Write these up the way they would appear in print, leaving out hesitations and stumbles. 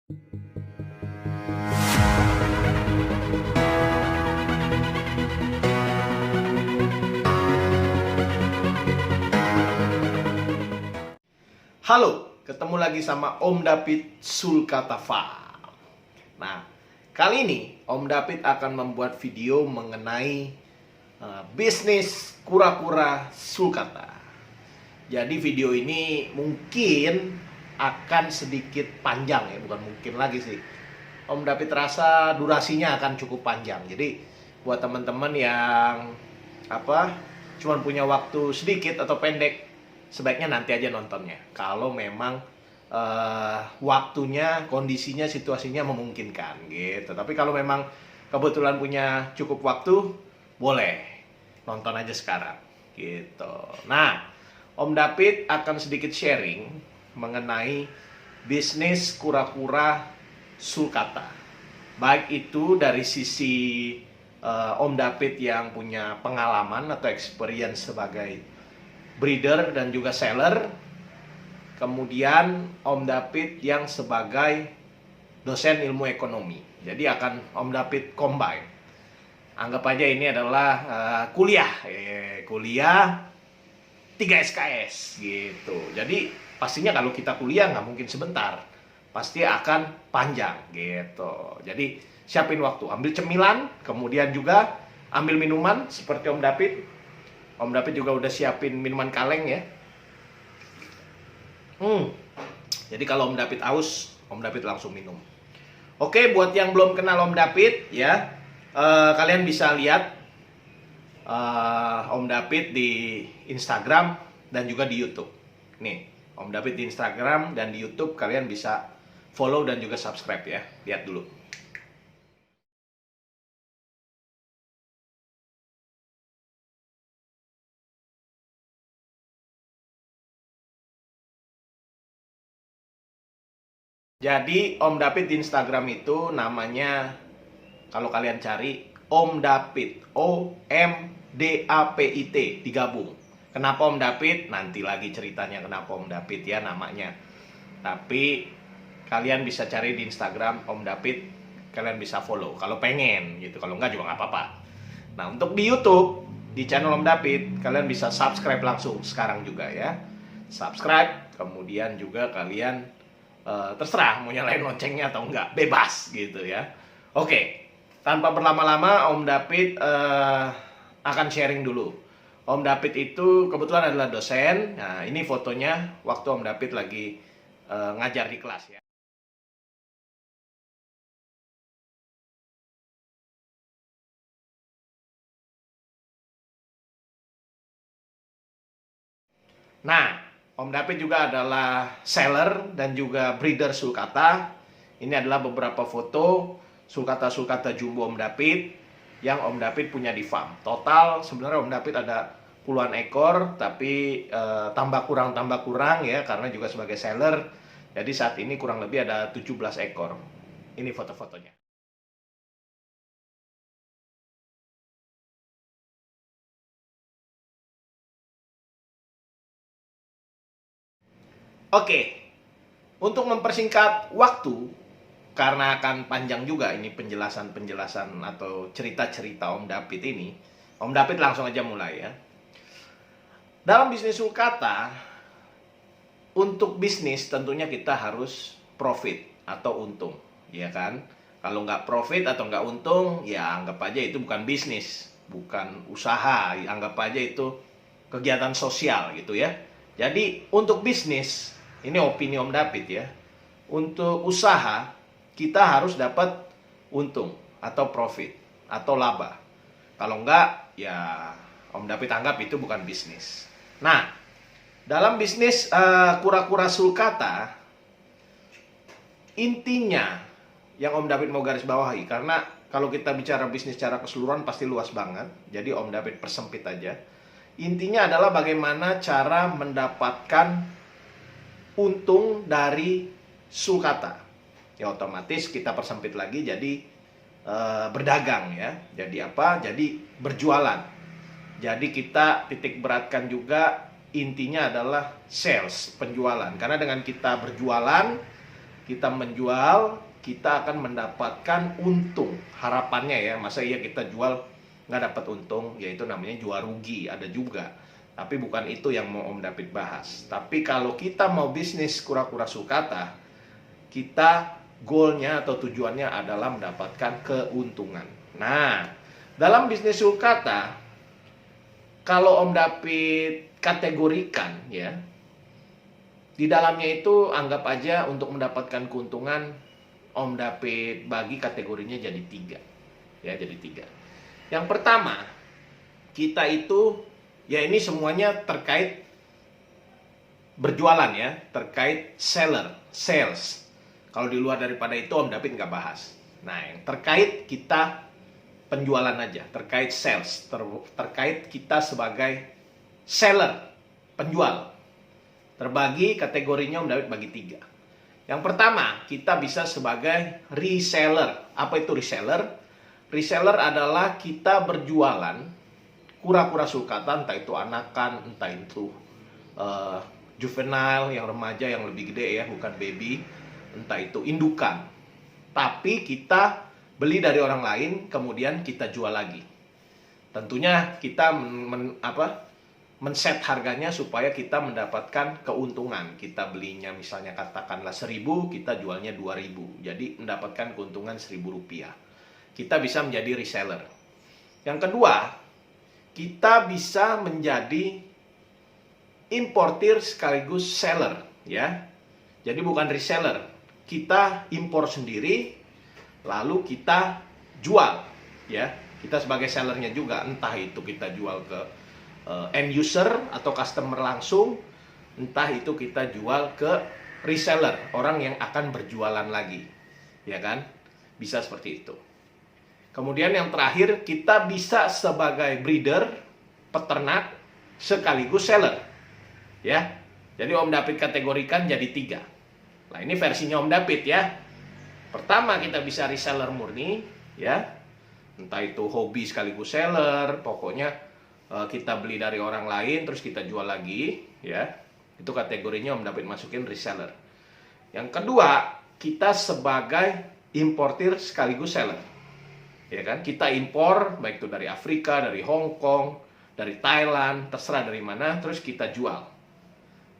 Halo, ketemu lagi sama Om David Sulkata Farm. Nah, kali ini Om David akan membuat video mengenai bisnis kura-kura sulcata. Jadi video ini mungkin akan sedikit panjang ya, bukan mungkin lagi sih. Om David rasa durasinya akan cukup panjang. Jadi buat teman-teman yang cuman punya waktu sedikit atau pendek, sebaiknya nanti aja nontonnya. Kalau memang waktunya, kondisinya, situasinya memungkinkan gitu. Tapi kalau memang kebetulan punya cukup waktu, boleh nonton aja sekarang gitu. Nah, Om David akan sedikit sharing mengenai bisnis kura-kura sulcata. Baik itu dari sisi Om David yang punya pengalaman atau experience sebagai breeder dan juga seller. Kemudian Om David yang sebagai dosen ilmu ekonomi. Jadi akan Om David combine. Anggap aja ini adalah kuliah 3 SKS gitu. Jadi pastinya kalau kita kuliah nggak mungkin sebentar, pasti akan panjang gitu. Jadi siapin waktu, ambil cemilan, kemudian juga ambil minuman seperti Om David. Om David juga udah siapin minuman kaleng ya. Jadi kalau Om David haus, Om David langsung minum. Oke, buat yang belum kenal Om David ya, kalian bisa lihat Om David di Instagram dan juga di YouTube. Nih, Om David di Instagram dan di YouTube, kalian bisa follow dan juga subscribe ya. Lihat dulu. Jadi Om David di Instagram itu namanya, kalau kalian cari, Om David, OMDAPIT, digabung. Kenapa Om David? Nanti lagi ceritanya kenapa Om David ya namanya. Tapi kalian bisa cari di Instagram Om David, kalian bisa follow kalau pengen gitu. Kalau enggak juga nggak apa-apa. Nah, untuk di YouTube, di channel Om David, kalian bisa subscribe langsung sekarang juga ya. Subscribe, kemudian juga kalian terserah mau nyalain loncengnya atau enggak, bebas gitu ya. Oke, tanpa berlama-lama Om David akan sharing dulu. Om David itu kebetulan adalah dosen. Nah, ini fotonya waktu Om David lagi ngajar di kelas ya. Nah, Om David juga adalah seller dan juga breeder sulcata. Ini adalah beberapa foto sulcata-sulcata jumbo Om David yang Om David punya di farm. Total sebenarnya Om David ada puluhan ekor, tapi tambah kurang ya, karena juga sebagai seller. Jadi saat ini kurang lebih ada 17 ekor. Ini foto-fotonya. Oke, untuk mempersingkat waktu, karena akan panjang juga ini penjelasan-penjelasan atau cerita-cerita Om David ini, Om David langsung aja mulai ya. Dalam bisnis sulcata, untuk bisnis tentunya kita harus profit atau untung, ya kan? Kalau nggak profit atau nggak untung, ya anggap aja itu bukan bisnis, bukan usaha, anggap aja itu kegiatan sosial gitu ya. Jadi untuk bisnis, ini opini Om David ya, untuk usaha kita harus dapat untung atau profit atau laba. Kalau enggak, ya Om David anggap itu bukan bisnis. Nah, dalam bisnis kura-kura sulcata, intinya yang Om David mau garis bawahi, karena kalau kita bicara bisnis secara keseluruhan pasti luas banget, jadi Om David persempit aja. Intinya adalah bagaimana cara mendapatkan untung dari sulcata. Ya otomatis kita persempit lagi jadi berdagang ya. Jadi apa? Jadi berjualan. Jadi kita titik beratkan juga intinya adalah sales, penjualan. Karena dengan kita berjualan, kita menjual, kita akan mendapatkan untung. Harapannya ya, masa iya kita jual nggak dapat untung, yaitu namanya jual rugi, ada juga. Tapi bukan itu yang mau Om David bahas. Tapi kalau kita mau bisnis kura-kura sulcata, kita goalnya atau tujuannya adalah mendapatkan keuntungan. Nah, dalam bisnis sulcata, kalau Om David kategorikan ya, di dalamnya itu anggap aja untuk mendapatkan keuntungan, Om David bagi kategorinya jadi 3. Ya, jadi 3. Yang pertama, kita itu, ya ini semuanya terkait berjualan ya, terkait sales. Kalau di luar daripada itu Om David nggak bahas. Nah, yang terkait kita penjualan aja, terkait sales, terkait kita sebagai seller, penjual. Terbagi kategorinya Om David bagi 3. Yang pertama, kita bisa sebagai reseller. Apa itu reseller? Reseller adalah kita berjualan kura-kura sulcata, entah itu anakan, entah itu juvenile, yang remaja, yang lebih gede ya, bukan baby, entah itu indukan. Tapi kita beli dari orang lain, kemudian kita jual lagi. Tentunya kita men-set harganya supaya kita mendapatkan keuntungan. Kita belinya misalnya katakanlah 1.000, kita jualnya 2.000. Jadi mendapatkan keuntungan Rp1.000. Kita bisa menjadi reseller. Yang kedua, kita bisa menjadi importir sekaligus seller ya. Jadi bukan reseller. Kita impor sendiri lalu kita jual ya. Kita sebagai sellernya juga, entah itu kita jual ke end user atau customer langsung, entah itu kita jual ke reseller, orang yang akan berjualan lagi, ya kan? Bisa seperti itu. Kemudian yang terakhir, kita bisa sebagai breeder, peternak, sekaligus seller, ya. Jadi Om David kategorikan jadi 3. Nah, ini versinya Om David ya. Pertama, kita bisa reseller murni, ya. Entah itu hobi sekaligus seller, pokoknya kita beli dari orang lain terus kita jual lagi ya, itu kategorinya Om David masukin reseller. Yang kedua, kita sebagai importir sekaligus seller ya kan, kita impor baik itu dari Afrika, dari Hong Kong, dari Thailand, terserah dari mana, terus kita jual.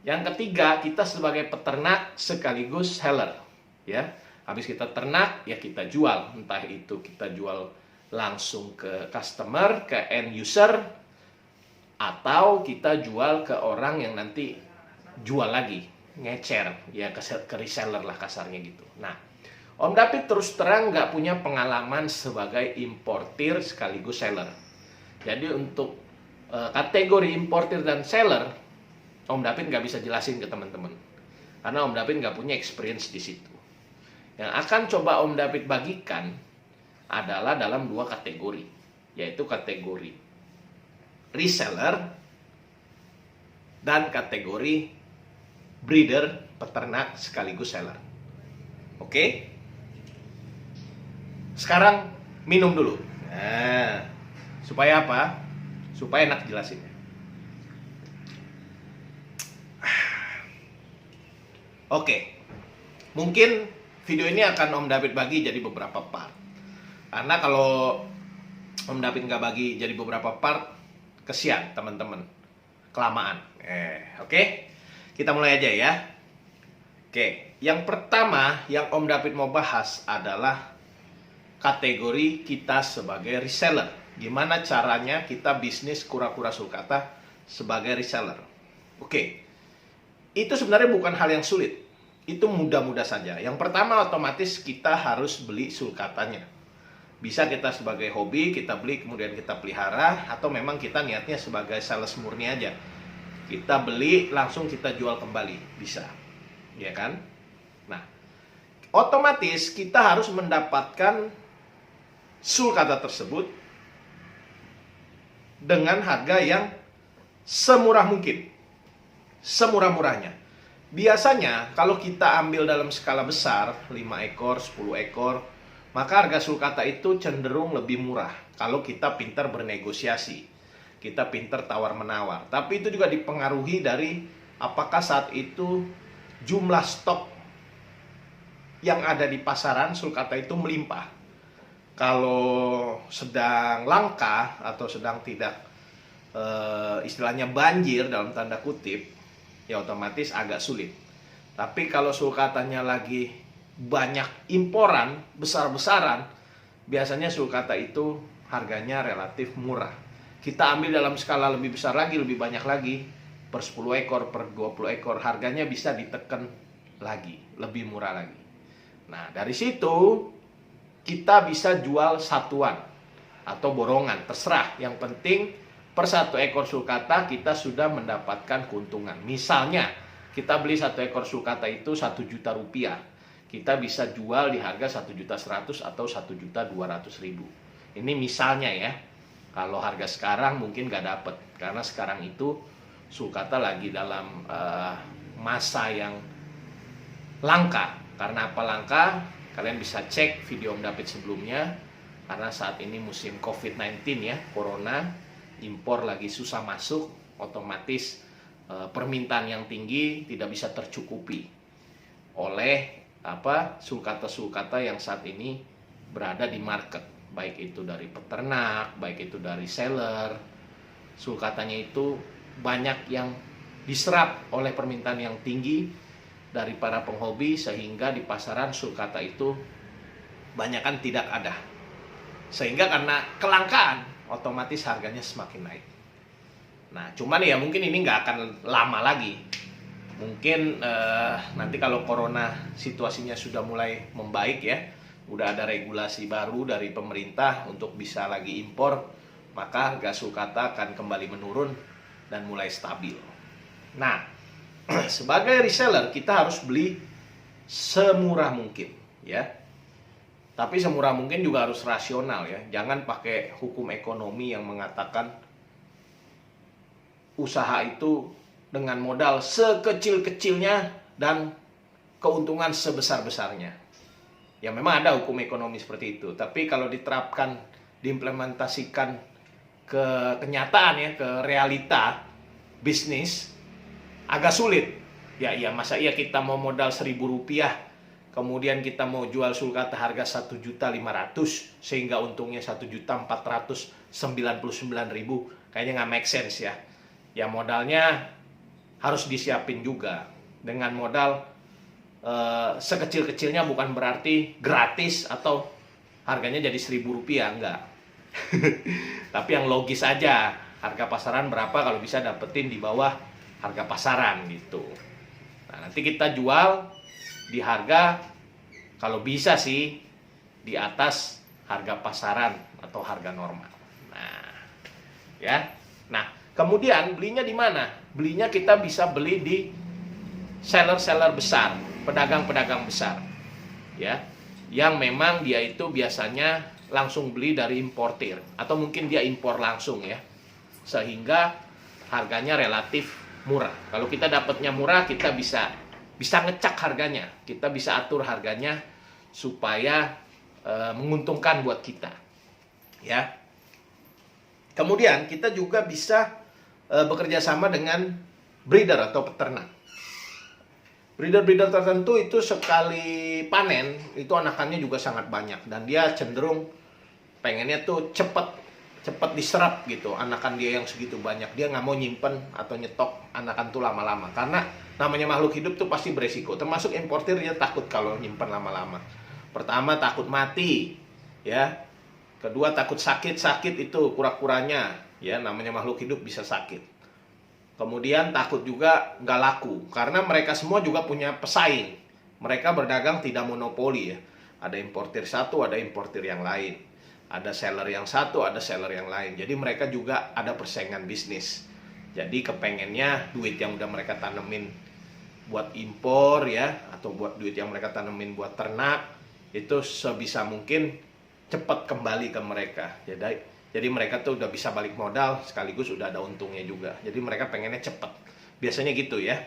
Yang ketiga, kita sebagai peternak sekaligus seller ya, habis kita ternak ya kita jual, entah itu kita jual langsung ke customer, ke end user, atau kita jual ke orang yang nanti jual lagi, ngecer ya, ke reseller lah kasarnya gitu. Nah, Om David terus terang nggak punya pengalaman sebagai importir sekaligus seller. Jadi untuk kategori importir dan seller, Om David nggak bisa jelasin ke teman-teman, karena Om David nggak punya experience di situ. Yang akan coba Om David bagikan adalah dalam 2 kategori, yaitu kategori reseller dan kategori breeder, peternak sekaligus seller. Oke? Sekarang minum dulu. Nah, supaya apa? Supaya enak jelasinnya. Oke. Mungkin video ini akan Om David bagi jadi beberapa part. Karena kalau Om David nggak bagi jadi beberapa part, kesian teman-teman, kelamaan. Oke. Kita mulai aja ya. Oke, yang pertama yang Om David mau bahas adalah kategori kita sebagai reseller. Gimana caranya kita bisnis kura-kura sulcata sebagai reseller. Oke. Itu sebenarnya bukan hal yang sulit. Itu mudah-mudah saja. Yang pertama, otomatis kita harus beli sulcatanya. Bisa kita sebagai hobi, kita beli kemudian kita pelihara, atau memang kita niatnya sebagai sales murni aja. Kita beli langsung kita jual kembali, bisa. Ya kan? Nah, otomatis kita harus mendapatkan sulcata tersebut dengan harga yang semurah mungkin. Semurah-murahnya. Biasanya kalau kita ambil dalam skala besar, 5 ekor, 10 ekor, maka harga sulcata itu cenderung lebih murah kalau kita pintar bernegosiasi, kita pintar tawar-menawar. Tapi itu juga dipengaruhi dari apakah saat itu jumlah stok yang ada di pasaran sulcata itu melimpah. Kalau sedang langka atau sedang tidak istilahnya banjir dalam tanda kutip, ya otomatis agak sulit. Tapi kalau sulcatanya lagi banyak imporan besar-besaran, biasanya sulcata itu harganya relatif murah. Kita ambil dalam skala lebih besar lagi, lebih banyak lagi, per 10 ekor, per 20 ekor, harganya bisa ditekan lagi, lebih murah lagi. Nah, dari situ kita bisa jual satuan atau borongan, terserah. Yang penting per 1 ekor sulcata kita sudah mendapatkan keuntungan. Misalnya, kita beli 1 ekor sulcata itu 1 juta rupiah. Kita bisa jual di harga 1.100.000 atau 1.200.000. Ini misalnya ya. Kalau harga sekarang mungkin nggak dapet, karena sekarang itu sulcata lagi dalam masa yang langka. Karena apa langka? Kalian bisa cek video Om David sebelumnya. Karena saat ini musim COVID-19 ya, corona, impor lagi susah masuk, otomatis permintaan yang tinggi tidak bisa tercukupi oleh sulcata-sulcata yang saat ini berada di market, baik itu dari peternak, baik itu dari seller. Sulcatanya itu banyak yang diserap oleh permintaan yang tinggi dari para penghobi, sehingga di pasaran sulcata itu banyakan tidak ada. Sehingga karena kelangkaan, otomatis harganya semakin naik. Nah, cuman ya mungkin ini nggak akan lama lagi. Mungkin nanti kalau corona situasinya sudah mulai membaik ya, udah ada regulasi baru dari pemerintah untuk bisa lagi impor, maka harga sulcata akan kembali menurun dan mulai stabil. Nah, sebagai reseller kita harus beli semurah mungkin ya. Tapi semurah mungkin juga harus rasional ya. Jangan pakai hukum ekonomi yang mengatakan usaha itu dengan modal sekecil-kecilnya dan keuntungan sebesar-besarnya. Ya memang ada hukum ekonomi seperti itu, tapi kalau diterapkan, diimplementasikan ke kenyataan ya, ke realita bisnis, agak sulit. Ya iya, masa iya kita mau modal 1.000 rupiah, kemudian kita mau jual sulcata harga 1.500.000 sehingga untungnya 1.499.000, kayaknya nggak make sense ya. Ya modalnya harus disiapin juga. Dengan modal sekecil-kecilnya bukan berarti gratis atau harganya jadi 1.000 rupiah, enggak. Tapi yang logis aja, harga pasaran berapa, kalau bisa dapetin di bawah harga pasaran gitu. Nah, nanti kita jual di harga, kalau bisa sih di atas harga pasaran atau harga normal. Nah, ya. Nah, kemudian belinya di mana? Belinya kita bisa beli di seller-seller besar, pedagang-pedagang besar. Ya. Yang memang dia itu biasanya langsung beli dari importir atau mungkin dia impor langsung ya. Sehingga harganya relatif murah. Kalau kita dapatnya murah, kita bisa ngecak harganya. Kita bisa atur harganya supaya menguntungkan buat kita. Ya. Kemudian kita juga bisa bekerja sama dengan breeder atau peternak. Breeder-breeder tertentu itu sekali panen, itu anakannya juga sangat banyak. Dan dia cenderung pengennya tuh cepet diserap gitu. Anakan dia yang segitu banyak, dia nggak mau nyimpen atau nyetok anakan tuh lama-lama. Karena namanya makhluk hidup tuh pasti beresiko. Termasuk importir, dia takut kalau nyimpen lama-lama. Pertama takut mati, ya. Kedua takut sakit itu kura-kuranya. Ya, namanya makhluk hidup bisa sakit. Kemudian takut juga nggak laku, karena mereka semua juga punya pesaing. Mereka berdagang tidak monopoli ya. Ada importir satu, ada importir yang lain. Ada seller yang satu, ada seller yang lain. Jadi mereka juga ada persaingan bisnis. Jadi kepengennya duit yang udah mereka tanemin buat impor ya, atau buat duit yang mereka tanemin buat ternak, itu sebisa mungkin cepat kembali ke mereka. Jadi mereka tuh udah bisa balik modal, sekaligus udah ada untungnya juga. Jadi mereka pengennya cepat. Biasanya gitu ya.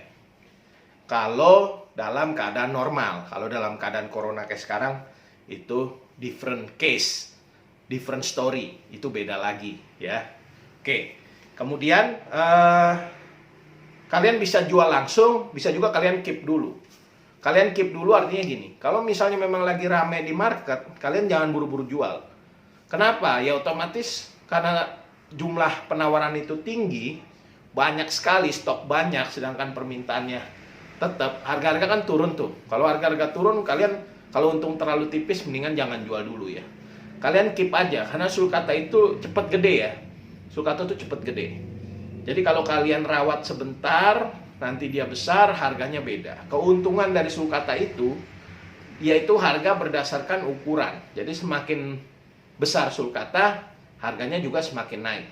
Kalau dalam keadaan normal, kalau dalam keadaan corona kayak sekarang, itu different case, different story, itu beda lagi ya. Oke, kemudian kalian bisa jual langsung, bisa juga kalian keep dulu. kalian keep dulu artinya gini. Kalau misalnya memang lagi rame di market, kalian jangan buru-buru jual. Kenapa? Ya otomatis karena jumlah penawaran itu tinggi, banyak sekali, stok banyak, sedangkan permintaannya tetap, harga-harga kan turun tuh. Kalau harga-harga turun, kalian kalau untung terlalu tipis, mendingan jangan jual dulu ya. Kalian keep aja, karena sulcata itu cepat gede ya. Sulcata itu cepat gede. Jadi kalau kalian rawat sebentar, nanti dia besar, harganya beda. Keuntungan dari sulcata itu, yaitu harga berdasarkan ukuran. Jadi semakin besar sulcata, harganya juga semakin naik.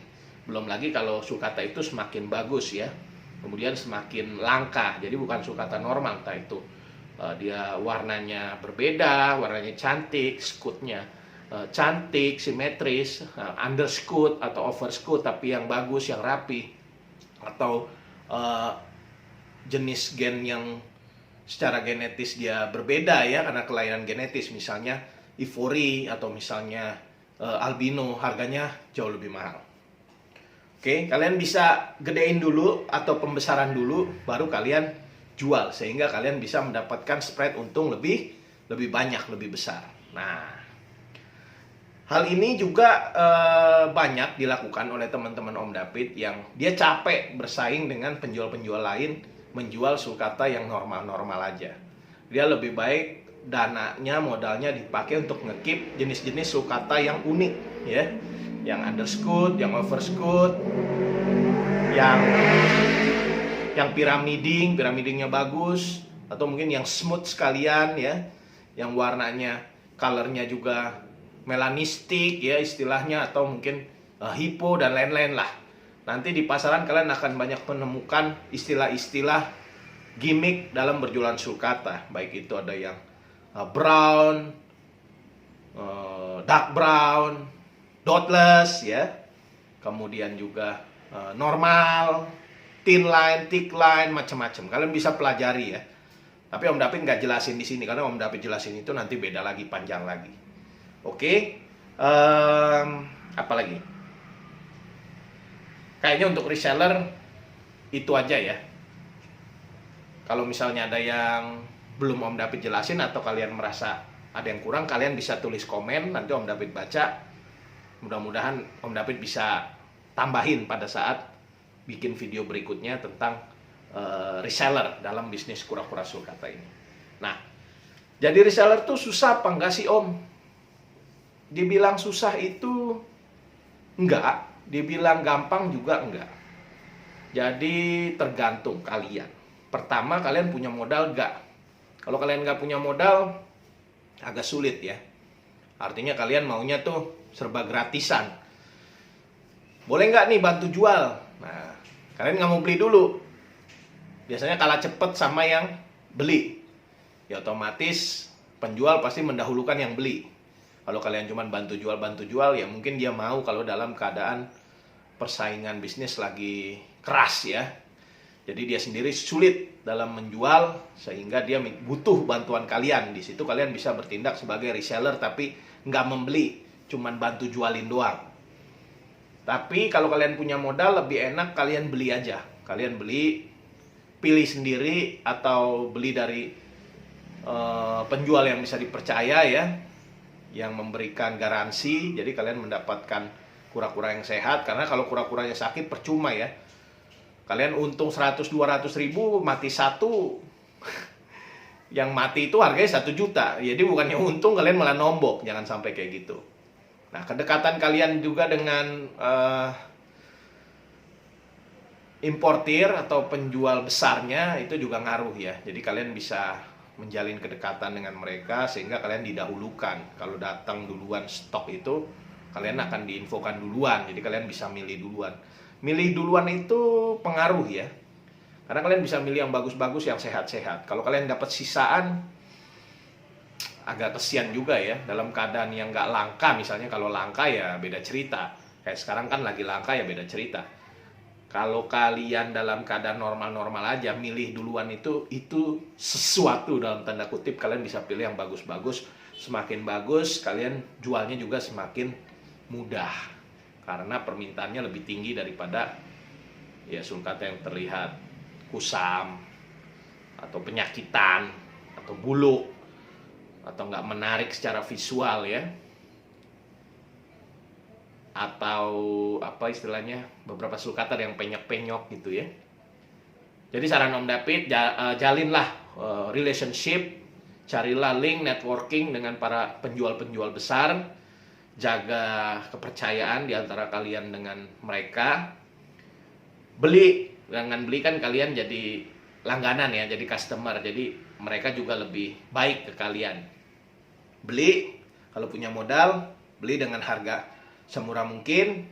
Belum lagi kalau sulcata itu semakin bagus ya, kemudian semakin langka. Jadi bukan sulcata normal, entah itu dia warnanya berbeda, warnanya cantik, skutnya cantik, simetris, underscoot atau overscoot tapi yang bagus, yang rapi, atau jenis gen yang secara genetis dia berbeda ya, karena kelainan genetis, misalnya ivory atau misalnya albino, harganya jauh lebih mahal. Oke, kalian bisa gedein dulu atau pembesaran dulu, baru kalian jual, sehingga kalian bisa mendapatkan spread untung lebih banyak, lebih besar. Nah, hal ini juga banyak dilakukan oleh teman-teman Om David yang dia capek bersaing dengan penjual-penjual lain menjual sulcata yang normal-normal aja. Dia lebih baik dananya, modalnya dipakai untuk ngekip jenis-jenis sulcata yang unik ya. Yang underscoot, yang overscoot, yang piramidingnya bagus, atau mungkin yang smooth sekalian ya, yang warnanya, colornya juga melanistik ya istilahnya, atau mungkin hipo dan lain-lain lah. Nanti di pasaran kalian akan banyak menemukan istilah-istilah gimmick dalam berjualan sulcata, baik itu ada yang brown, dark brown, dotless ya, kemudian juga normal, thin line, thick line, macam-macam. Kalian bisa pelajari ya. Tapi Om David nggak jelasin di sini karena Om David jelasin itu nanti beda lagi, panjang lagi. Oke, apa lagi? Kayaknya untuk reseller itu aja ya. Kalau misalnya ada yang belum Om David jelasin atau kalian merasa ada yang kurang, kalian bisa tulis komen, nanti Om David baca. Mudah-mudahan Om David bisa tambahin pada saat bikin video berikutnya tentang reseller dalam bisnis kura-kura sulcata ini. Nah, jadi reseller tuh susah apa enggak sih Om? Dibilang susah itu enggak, dibilang gampang juga enggak. Jadi tergantung kalian. Pertama, kalian punya modal enggak? Kalau kalian nggak punya modal, agak sulit ya. Artinya kalian maunya tuh serba gratisan. Boleh nggak nih bantu jual? Nah, kalian nggak mau beli dulu. Biasanya kalah cepet sama yang beli. Ya otomatis penjual pasti mendahulukan yang beli. Kalau kalian cuma bantu jual, ya mungkin dia mau kalau dalam keadaan persaingan bisnis lagi keras ya. Jadi dia sendiri sulit dalam menjual sehingga dia butuh bantuan kalian. Di situ kalian bisa bertindak sebagai reseller tapi nggak membeli, cuman bantu jualin doang. Tapi kalau kalian punya modal, lebih enak kalian beli aja. Kalian beli, pilih sendiri atau beli dari penjual yang bisa dipercaya ya, yang memberikan garansi. Jadi kalian mendapatkan kura-kura yang sehat, karena kalau kura-kuranya sakit percuma ya. Kalian untung 100-200 ribu, mati satu. Yang mati itu harganya 1 juta. Jadi bukannya untung, kalian malah nombok. Jangan sampai kayak gitu. Nah, kedekatan kalian juga dengan importir atau penjual besarnya itu juga ngaruh ya. Jadi kalian bisa menjalin kedekatan dengan mereka sehingga kalian didahulukan. Kalau datang duluan stok itu, kalian akan diinfokan duluan. Jadi kalian bisa milih duluan. Milih duluan itu pengaruh ya. Karena kalian bisa milih yang bagus-bagus, yang sehat-sehat. Kalau kalian dapat sisaan, agak kesian juga ya. Dalam keadaan yang nggak langka, misalnya kalau langka ya beda cerita. Kayak sekarang kan lagi langka ya beda cerita. Kalau kalian dalam keadaan normal-normal aja, milih duluan itu sesuatu dalam tanda kutip. Kalian bisa pilih yang bagus-bagus. Semakin bagus, kalian jualnya juga semakin mudah. Karena permintaannya lebih tinggi daripada ya sulcata yang terlihat kusam atau penyakitan atau atau buluk atau nggak menarik secara visual ya, atau apa istilahnya, beberapa sulcata yang penyok-penyok gitu ya. Jadi saran Om David, jalinlah relationship, carilah link networking dengan para penjual-penjual besar, jaga kepercayaan di antara kalian dengan mereka. Dengan beli kan kalian jadi langganan ya, jadi customer, jadi mereka juga lebih baik ke kalian. Beli, kalau punya modal, beli dengan harga semurah mungkin,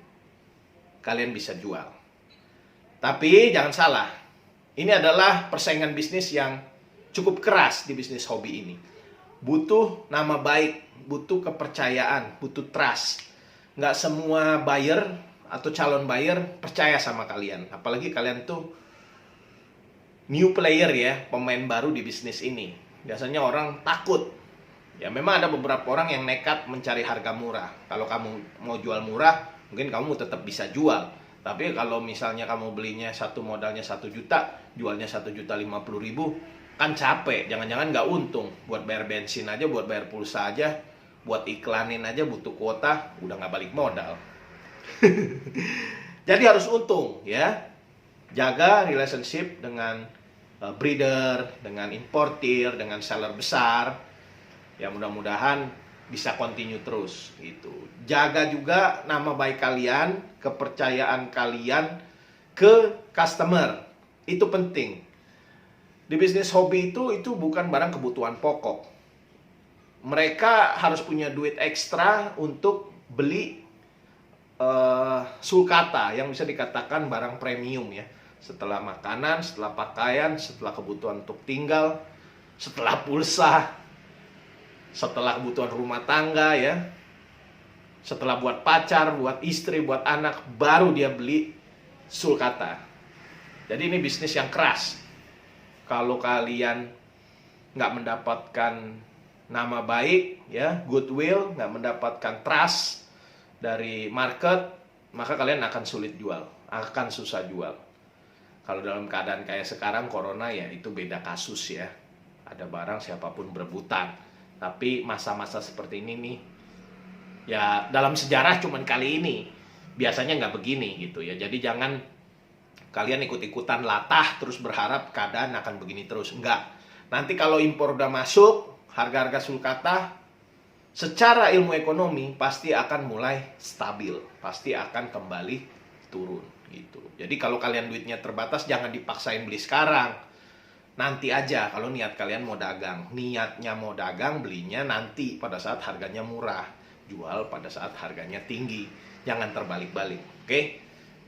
kalian bisa jual. Tapi jangan salah, ini adalah persaingan bisnis yang cukup keras di bisnis hobi ini. Butuh nama baik, butuh kepercayaan, butuh trust. Nggak semua buyer atau calon buyer percaya sama kalian. Apalagi kalian tuh new player ya, pemain baru di bisnis ini. Biasanya orang takut. Ya memang ada beberapa orang yang nekat mencari harga murah. Kalau kamu mau jual murah, mungkin kamu tetap bisa jual. Tapi kalau misalnya kamu belinya satu modalnya 1 juta, jualnya 1.050.000, kan capek. Jangan-jangan nggak untung. Buat bayar bensin aja, buat bayar pulsa aja, buat iklanin aja butuh kuota, udah nggak balik modal. Jadi harus untung ya. Jaga relationship dengan breeder, dengan importir, dengan seller besar. Ya mudah-mudahan bisa continue terus gitu. Jaga juga nama baik kalian, kepercayaan kalian ke customer. Itu penting. Di bisnis hobi itu bukan barang kebutuhan pokok. Mereka harus punya duit ekstra untuk beli sulcata yang bisa dikatakan barang premium ya. Setelah makanan, setelah pakaian, setelah kebutuhan untuk tinggal, setelah pulsa, setelah kebutuhan rumah tangga ya, setelah buat pacar, buat istri, buat anak, baru dia beli sulcata. Jadi ini bisnis yang keras. Kalau kalian nggak mendapatkan nama baik ya, goodwill, nggak mendapatkan trust dari market, maka kalian akan sulit jual, akan susah jual. Kalau dalam keadaan kayak sekarang corona ya itu beda kasus ya, ada barang siapapun berebutan. Tapi masa-masa seperti ini nih, ya dalam sejarah cuman kali ini, biasanya nggak begini gitu ya. Jadi jangan kalian ikut-ikutan latah terus berharap keadaan akan begini terus. Enggak. Nanti kalau impor udah masuk, harga-harga sulcata secara ilmu ekonomi pasti akan mulai stabil, pasti akan kembali turun gitu. Jadi kalau kalian duitnya terbatas, jangan dipaksain beli sekarang. Nanti aja kalau niat kalian mau dagang. Niatnya mau dagang, belinya nanti pada saat harganya murah, jual pada saat harganya tinggi. Jangan terbalik-balik. Oke?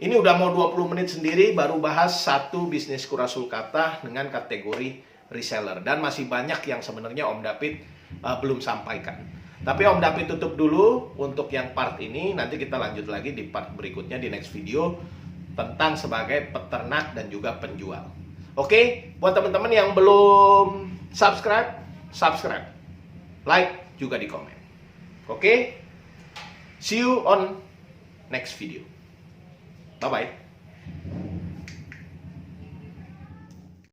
Ini udah mau 20 menit sendiri baru bahas satu bisnis kura sulcata dengan kategori reseller. Dan masih banyak yang sebenarnya Om David belum sampaikan. Tapi Om David tutup dulu untuk yang part ini. Nanti kita lanjut lagi di part berikutnya di next video tentang sebagai peternak dan juga penjual. Oke, buat teman-teman yang belum subscribe, like juga di komen. Oke, see you on next video. Bye-bye.